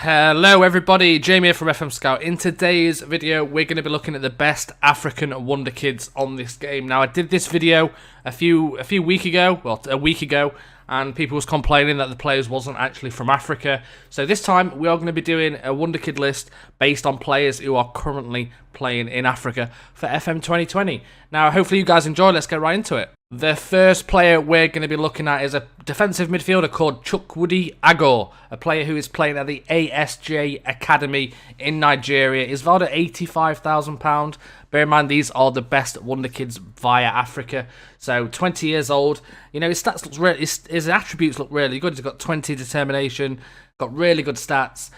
Hello everybody, Jamie here from FM Scout. In today's video, we're going to be looking at the best African Wonderkids on this game. Now, I did this video a week ago, and people was complaining that the players wasn't actually from Africa. So this time, we are going to be doing a Wonderkid list based on players who are currently playing in Africa for FM 2020. Now, hopefully you guys enjoy. Let's get right into it. The first player we're going to be looking at is a defensive midfielder called Chukwudi Agor, a player who is playing at the ASJ Academy in Nigeria. He's valued at £85,000. Bear in mind, these are the best Wonderkids via Africa. So, 20 years old. You know, his stats look really, his attributes look really good. He's got 20 determination, got really good stats.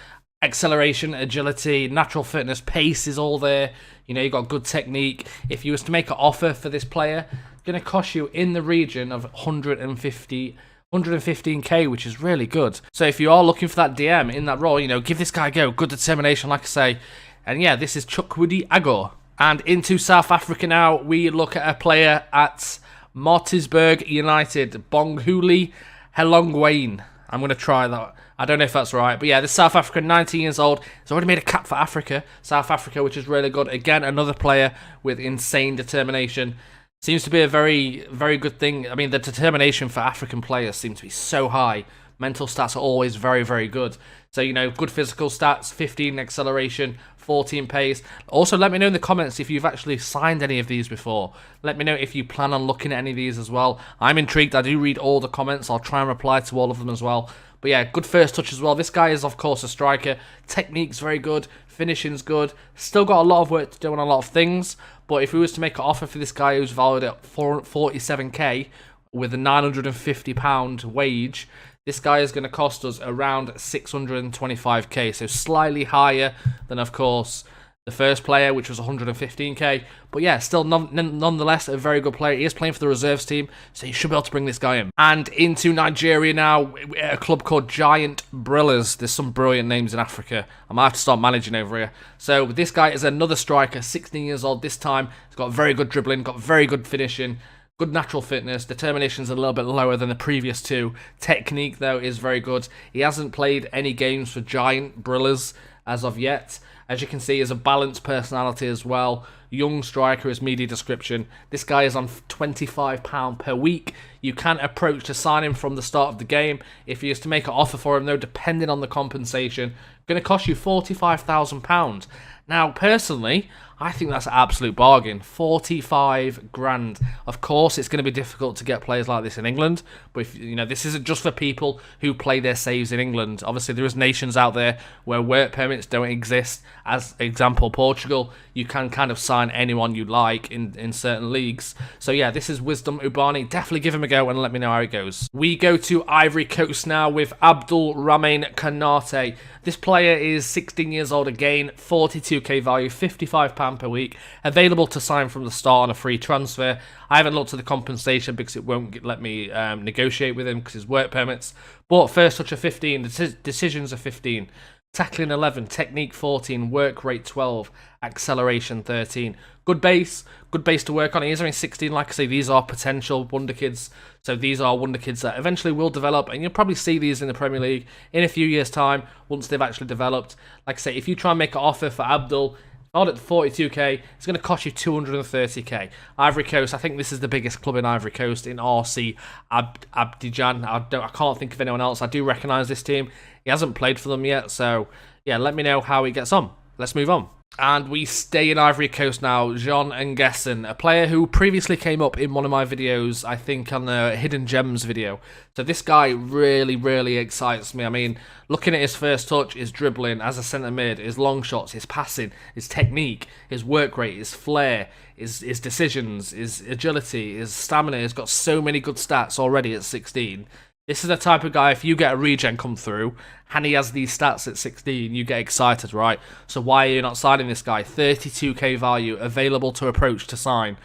Acceleration, agility, natural fitness, pace is all there. You know, you've got good technique. If you was to make an offer for this player, it's going to cost you in the region of 115k, which is really good. So if you are looking for that DM in that role, you know, give this guy a go. Good determination, like I say. And yeah, this is Chukwudi Agor. And into South Africa now, we look at a player at Maritzburg United, Bonghuli Helongwane. I'm going to try that. I don't know if that's right. But yeah, this South African, 19 years old. He's already made a cap for Africa. South Africa, which is really good. Again, another player with insane determination. Seems to be a very, very good thing. I mean, the determination for African players seems to be so high. Mental stats are always very, very good. So, you know, good physical stats, 15 acceleration, 14 pace. Also, let me know in the comments if you've actually signed any of these before. Let me know if you plan on looking at any of these as well. I'm intrigued. I do read all the comments. I'll try and reply to all of them as well. But yeah, good first touch as well. This guy is, of course, a striker. Technique's very good. Finishing's good. Still got a lot of work to do on a lot of things. But if we was to make an offer for this guy who's valued at 47k with a £950 wage, this guy is going to cost us around 625k. So slightly higher than, of course, the first player, which was 115k. But yeah, still nonetheless a very good player. He is playing for the reserves team, so you should be able to bring this guy in. And into Nigeria now, a club called Giant Brillers. There's some brilliant names in Africa. I might have to start managing over here. So this guy is another striker, 16 years old this time. He's got very good dribbling, got very good finishing, good natural fitness. Determination's a little bit lower than the previous two. Technique, though, is very good. He hasn't played any games for Giant Brillers as of yet. As you can see, he has a balanced personality as well. Young striker is media description. This guy is on £25 per week. You can approach to sign him from the start of the game. If you used to make an offer for him, though, depending on the compensation, going to cost you £45,000. Now, personally, I think that's an absolute bargain. 45 grand. Of course, it's going to be difficult to get players like this in England, but if, you know, this isn't just for people who play their saves in England. Obviously, there is nations out there where work permits don't exist. As example, Portugal, you can kind of sign anyone you like in certain leagues. So yeah, this is Wisdom Ubani. Definitely give him a go and let me know how it goes. We go to Ivory Coast now with Abdul Rahman Kanate. This player is 16 years old again, 42k value, £55 per week, available to sign from the start on a free transfer. I haven't looked at the compensation because it won't let me negotiate with him because his work permits. But first touch of 15, decisions of 15, tackling 11, technique 14, work rate 12, acceleration 13. Good base to work on. He is only 16, like I say, these are potential Wonderkids. So these are Wonderkids that eventually will develop, and you'll probably see these in the Premier League in a few years' time once they've actually developed. Like I say, if you try and make an offer for Abdul, not at 42k, it's going to cost you 230k. Ivory Coast, I think this is the biggest club in Ivory Coast, in RC Abidjan. I can't think of anyone else. I do recognise this team. He hasn't played for them yet, so yeah, let me know how he gets on. Let's move on. And we stay in Ivory Coast now. Jean Nguesson, a player who previously came up in one of my videos, I think on the Hidden Gems video. So this guy really, really excites me. I mean, looking at his first touch, his dribbling as a centre mid, his long shots, his passing, his technique, his work rate, his flair, his decisions, his agility, his stamina. He's got so many good stats already at 16. This is the type of guy, if you get a regen come through, and he has these stats at 16, you get excited, right? So why are you not signing this guy? 32k value, available to approach to sign.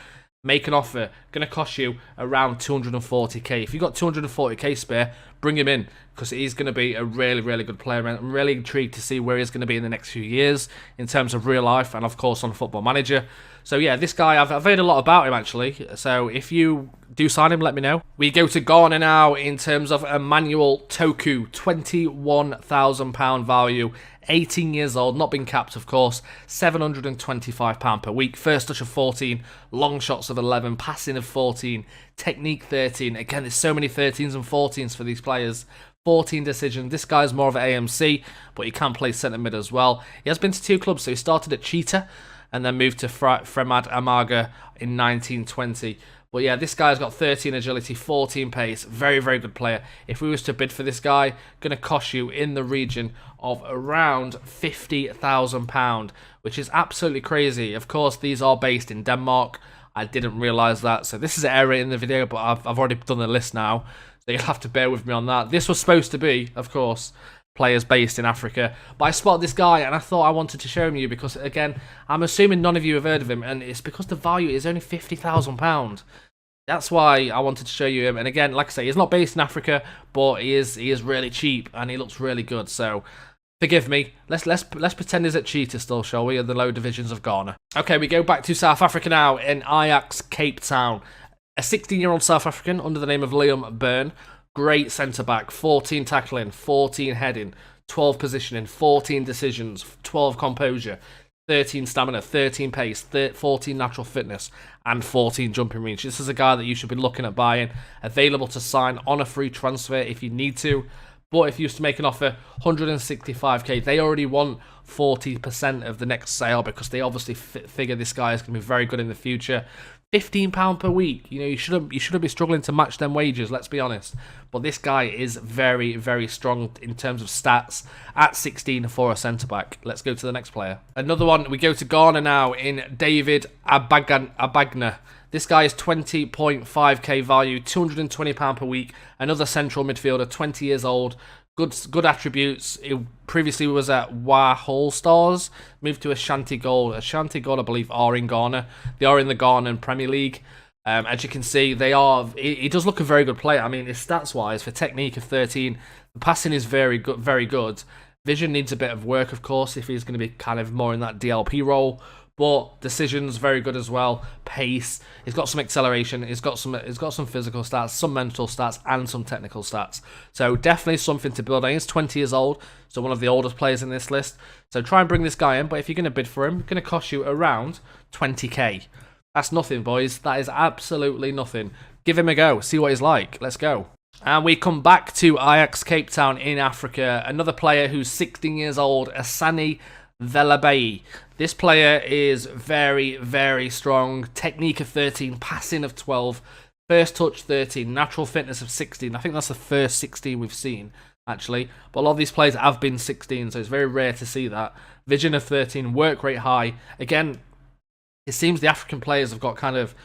Make an offer, going to cost you around 240k. If you've got 240k spare, bring him in, because he's going to be a really, really good player. I'm really intrigued to see where he's going to be in the next few years, in terms of real life, and of course on Football Manager. So yeah, this guy, I've heard a lot about him actually, so if you do sign him, let me know. We go to Ghana now in terms of Emmanuel Toku, £21,000 value, 18 years old, not been capped of course, £725 per week, first touch of 14, long shots of 11, passing of 14, technique 13. Again, there's so many 13s and 14s for these players. 14 decisions. This guy's more of an AMC, but he can play centre mid as well. He has been to 2 clubs, so he started at Cheetah and then moved to Fremad Amaga in 1920. But yeah, this guy's got 13 agility, 14 pace, very, very good player. If we was to bid for this guy, going to cost you in the region of around £50,000, which is absolutely crazy. Of course, these are based in Denmark. I didn't realise that, so this is an error in the video, but I've already done the list now. So you'll have to bear with me on that. This was supposed to be, of course, players based in Africa. But I spotted this guy and I thought I wanted to show him you because, again, I'm assuming none of you have heard of him. And it's because the value is only £50,000. That's why I wanted to show you him. And again, like I say, he's not based in Africa, but he is really cheap and he looks really good. So forgive me. Let's pretend he's at Cheetah still, shall we? In the low divisions of Ghana. Okay, we go back to South Africa now in Ajax Cape Town. A 16-year-old South African under the name of Liam Byrne. Great centre-back, 14 tackling, 14 heading, 12 positioning, 14 decisions, 12 composure, 13 stamina, 13 pace, 14 natural fitness, and 14 jumping range. This is a guy that you should be looking at buying. Available to sign on a free transfer if you need to. But if you used to make an offer, 165k, they already want 40% of the next sale because they obviously figure this guy is going to be very good in the future. £15 per week. You know, you shouldn't be struggling to match them wages, let's be honest. But this guy is very, very strong in terms of stats at 16 for a centre-back. Let's go to the next player. Another one, we go to Ghana now in David Abagna. This guy is 20.5k value, £220 per week. Another central midfielder, 20 years old. Good attributes. He previously was at Wahol Stars, moved to Ashanti Gold. Ashanti Gold, I believe, are in Ghana. They are in the Ghanaian Premier League. As you can see, they are. He does look a very good player. I mean, his stats-wise, for technique of 13, the passing is very good. Very good. Vision needs a bit of work, of course, if he's going to be kind of more in that DLP role. But decisions very good as well. Pace. He's got some acceleration. He's got some physical stats, some mental stats, and some technical stats. So definitely something to build on. He's 20 years old, so one of the oldest players in this list. So try and bring this guy in. But if you're going to bid for him, it's going to cost you around 20k. That's nothing, boys. That is absolutely nothing. Give him a go. See what he's like. Let's go. And we come back to Ajax Cape Town in Africa. Another player who's 16 years old, Asani Velabai. This player is very, very strong. Technique of 13, passing of 12, first touch 13, natural fitness of 16. I think that's the first 16 we've seen, actually. But a lot of these players have been 16, so it's very rare to see that. Vision of 13, work rate high. Again, it seems the African players have got kind of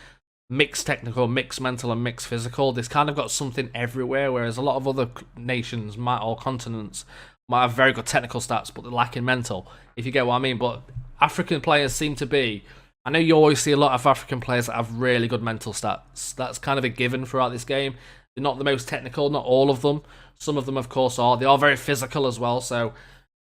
mixed technical, mixed mental, and mixed physical. They've kind of got something everywhere, whereas a lot of other nations or continents might have very good technical stats, but they're lacking mental, if you get what I mean. But African players seem to be, I know you always see a lot of African players that have really good mental stats. That's kind of a given throughout this game. They're not the most technical, not all of them. Some of them, of course, are. They are very physical as well, so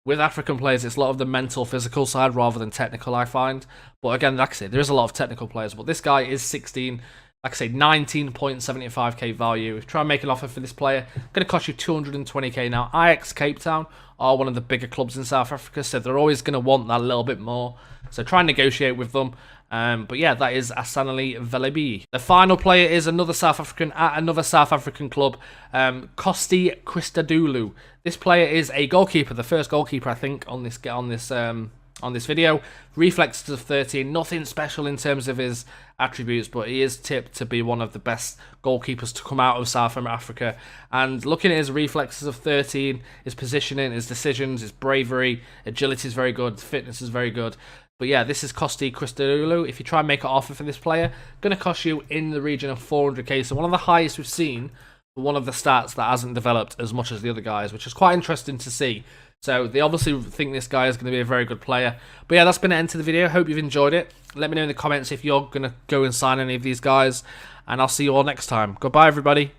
with African players, it's a lot of the mental, physical side rather than technical, I find. But again, like I say, there is a lot of technical players, but this guy is 16. Like I say, 19.75k value. If you try and make an offer for this player, it's going to cost you 220k. Now, Ajax Cape Town are one of the bigger clubs in South Africa, so they're always going to want that little bit more. So try and negotiate with them. But yeah, that is Asani Velabai. The final player is another South African at another South African club, Christodoulou. This player is a goalkeeper, the first goalkeeper I think on this video. Reflexes of 13, nothing special in terms of his attributes, but he is tipped to be one of the best goalkeepers to come out of South Africa. And looking at his reflexes of 13, his positioning, his decisions, his bravery, agility is very good, fitness is very good. But yeah, this is Christodoulou. If you try and make an offer for this player, going to cost you in the region of 400k. So one of the highest we've seen, but one of the stats that hasn't developed as much as the other guys, which is quite interesting to see. So they obviously think this guy is going to be a very good player. But yeah, that's been the end of the video. Hope you've enjoyed it. Let me know in the comments if you're going to go and sign any of these guys. And I'll see you all next time. Goodbye, everybody.